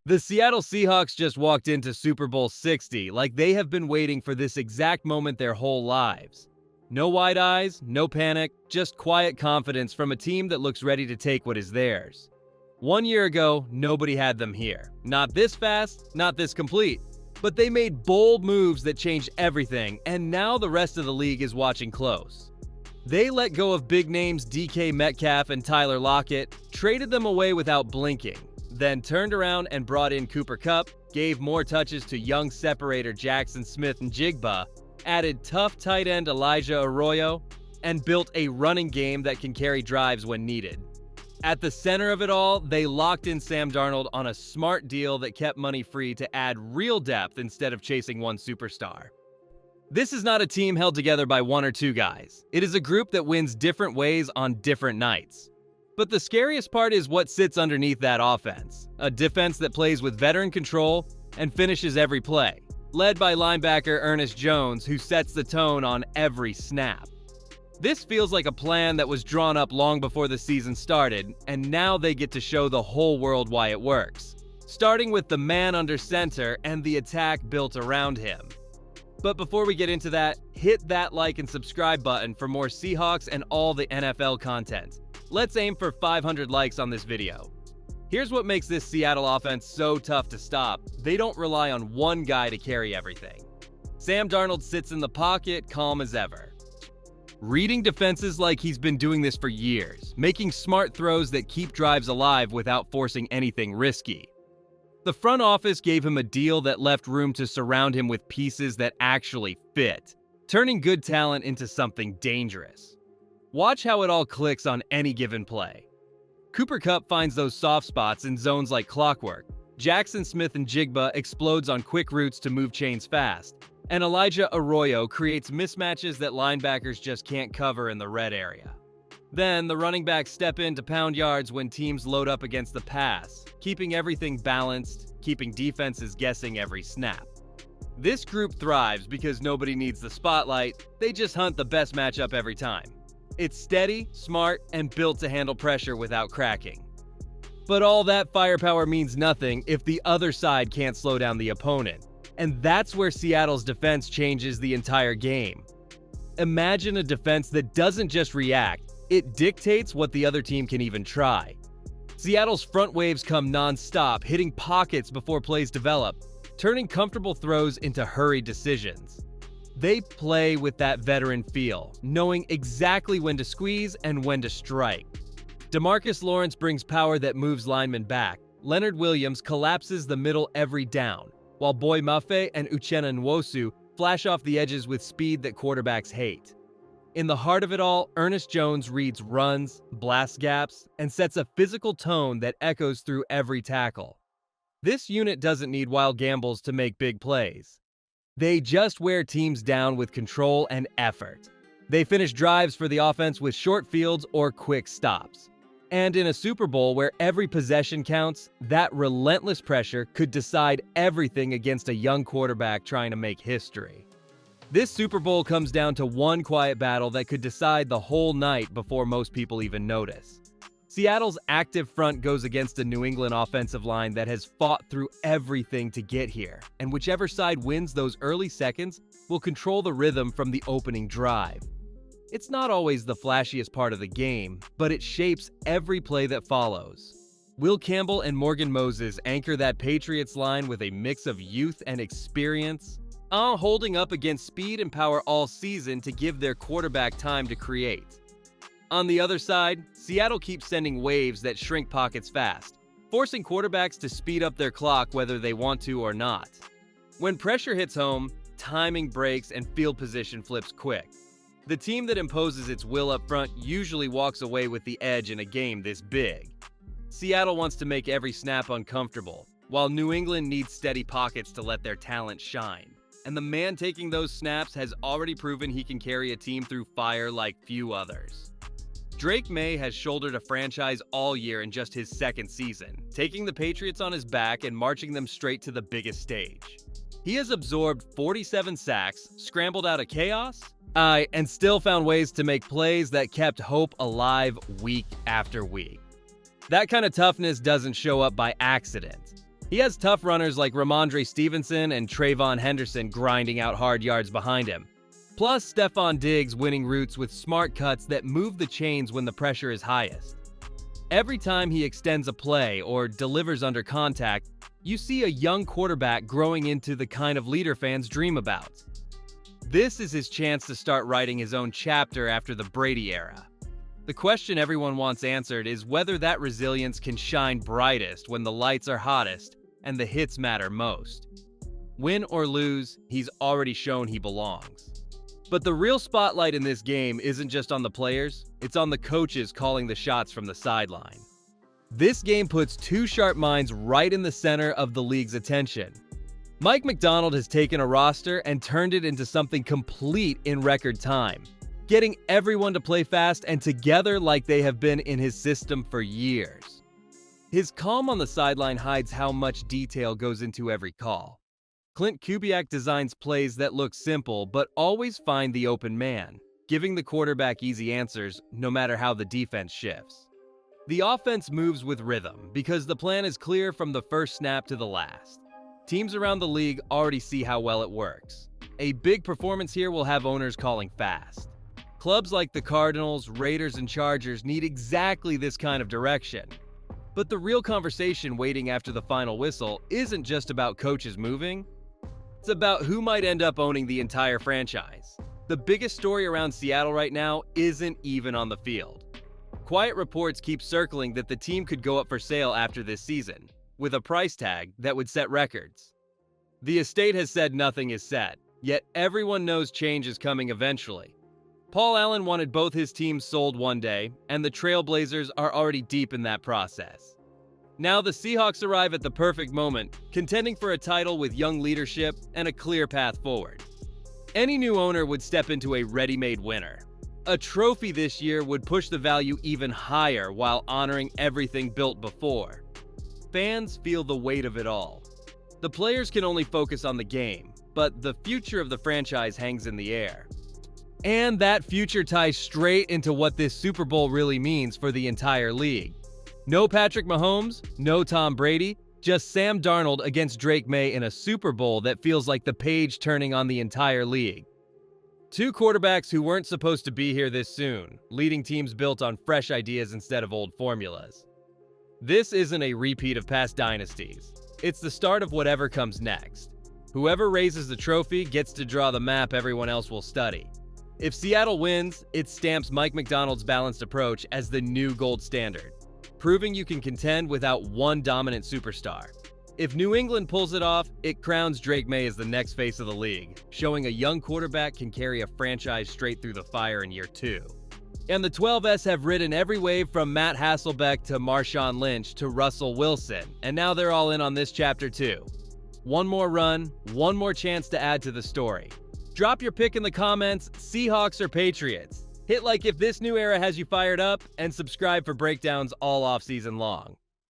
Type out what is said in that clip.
The Seattle Seahawks just walked into Super Bowl 60 like they have been waiting for this exact moment their whole lives. No wide eyes, no panic, just quiet confidence from a team that looks ready to take what is theirs. 1 year ago, nobody had them here. Not this fast, not this complete. But they made bold moves that changed everything, and now the rest of the league is watching close. They let go of big names DK Metcalf and Tyler Lockett, traded them away without blinking, then turned around and brought in Cooper Kupp, gave more touches to young separator Jackson Smith-Njigba, added tough tight end Elijah Arroyo, and built a running game that can carry drives when needed. At the center of it all, they locked in Sam Darnold on a smart deal that kept money free to add real depth instead of chasing one superstar. This is not a team held together by one or two guys. It is a group that wins different ways on different nights. But the scariest part is what sits underneath that offense. A defense that plays with veteran control and finishes every play, led by linebacker Ernest Jones, who sets the tone on every snap. This feels like a plan that was drawn up long before the season started, and now they get to show the whole world why it works. Starting with the man under center and the attack built around him. But before we get into that, hit that like and subscribe button for more Seahawks and all the NFL content. Let's aim for 500 likes on this video. Here's what makes this Seattle offense so tough to stop. They don't rely on one guy to carry everything. Sam Darnold sits in the pocket, calm as ever. Reading defenses like he's been doing this for years, making smart throws that keep drives alive without forcing anything risky. The front office gave him a deal that left room to surround him with pieces that actually fit, turning good talent into something dangerous. Watch how it all clicks on any given play. Cooper Kupp finds those soft spots in zones like clockwork. Jackson Smith-Njigba explodes on quick routes to move chains fast. And Elijah Arroyo creates mismatches that linebackers just can't cover in the red area. Then the running backs step in to pound yards when teams load up against the pass, keeping everything balanced, keeping defenses guessing every snap. This group thrives because nobody needs the spotlight, they just hunt the best matchup every time. It's steady, smart, and built to handle pressure without cracking. But all that firepower means nothing if the other side can't slow down the opponent. And that's where Seattle's defense changes the entire game. Imagine a defense that doesn't just react, it dictates what the other team can even try. Seattle's front waves come non-stop, hitting pockets before plays develop, turning comfortable throws into hurried decisions. They play with that veteran feel, knowing exactly when to squeeze and when to strike. DeMarcus Lawrence brings power that moves linemen back. Leonard Williams collapses the middle every down, while Boy Mafe and Uchenna Nwosu flash off the edges with speed that quarterbacks hate. In the heart of it all, Ernest Jones reads runs, blasts gaps, and sets a physical tone that echoes through every tackle. This unit doesn't need wild gambles to make big plays. They just wear teams down with control and effort. They finish drives for the offense with short fields or quick stops. And in a Super Bowl where every possession counts, that relentless pressure could decide everything against a young quarterback trying to make history. This Super Bowl comes down to one quiet battle that could decide the whole night before most people even notice. Seattle's active front goes against a New England offensive line that has fought through everything to get here, and whichever side wins those early seconds will control the rhythm from the opening drive. It's not always the flashiest part of the game, but it shapes every play that follows. Will Campbell and Morgan Moses anchor that Patriots line with a mix of youth and experience, holding up against speed and power all season to give their quarterback time to create. On the other side, Seattle keeps sending waves that shrink pockets fast, forcing quarterbacks to speed up their clock whether they want to or not. When pressure hits home, timing breaks and field position flips quick. The team that imposes its will up front usually walks away with the edge in a game this big. Seattle wants to make every snap uncomfortable, while New England needs steady pockets to let their talent shine. And the man taking those snaps has already proven he can carry a team through fire like few others. Drake May has shouldered a franchise all year in just his second season, taking the Patriots on his back and marching them straight to the biggest stage. He has absorbed 47 sacks, scrambled out of chaos, and still found ways to make plays that kept hope alive week after week. That kind of toughness doesn't show up by accident. He has tough runners like Ramondre Stevenson and Trayvon Henderson grinding out hard yards behind him. Plus, Stephon Diggs winning routes with smart cuts that move the chains when the pressure is highest. Every time he extends a play or delivers under contact, you see a young quarterback growing into the kind of leader fans dream about. This is his chance to start writing his own chapter after the Brady era. The question everyone wants answered is whether that resilience can shine brightest when the lights are hottest and the hits matter most. Win or lose, he's already shown he belongs. But the real spotlight in this game isn't just on the players, it's on the coaches calling the shots from the sideline. This game puts two sharp minds right in the center of the league's attention. Mike Macdonald has taken a roster and turned it into something complete in record time, getting everyone to play fast and together like they have been in his system for years. His calm on the sideline hides how much detail goes into every call. Clint Kubiak designs plays that look simple but always find the open man, giving the quarterback easy answers no matter how the defense shifts. The offense moves with rhythm because the plan is clear from the first snap to the last. Teams around the league already see how well it works. A big performance here will have owners calling fast. Clubs like the Cardinals, Raiders, and Chargers need exactly this kind of direction. But the real conversation waiting after the final whistle isn't just about coaches moving. It's about who might end up owning the entire franchise. The biggest story around Seattle right now isn't even on the field. Quiet reports keep circling that the team could go up for sale after this season, with a price tag that would set records. The estate has said nothing is set, yet everyone knows change is coming eventually. Paul Allen wanted both his teams sold one day, and the Trailblazers are already deep in that process. Now the Seahawks arrive at the perfect moment, contending for a title with young leadership and a clear path forward. Any new owner would step into a ready-made winner. A trophy this year would push the value even higher while honoring everything built before. Fans feel the weight of it all. The players can only focus on the game, but the future of the franchise hangs in the air. And that future ties straight into what this Super Bowl really means for the entire league. No Patrick Mahomes, no Tom Brady, just Sam Darnold against Drake May in a Super Bowl that feels like the page turning on the entire league. Two quarterbacks who weren't supposed to be here this soon, leading teams built on fresh ideas instead of old formulas. This isn't a repeat of past dynasties. It's the start of whatever comes next. Whoever raises the trophy gets to draw the map everyone else will study. If Seattle wins, it stamps Mike Macdonald's balanced approach as the new gold standard, proving you can contend without one dominant superstar. If New England pulls it off, it crowns Drake May as the next face of the league, showing a young quarterback can carry a franchise straight through the fire in year 2. And the 12S have ridden every wave from Matt Hasselbeck to Marshawn Lynch to Russell Wilson, and now they're all in on this chapter too. One more run, one more chance to add to the story. Drop your pick in the comments, Seahawks or Patriots. Hit like if this new era has you fired up, and subscribe for breakdowns all offseason long.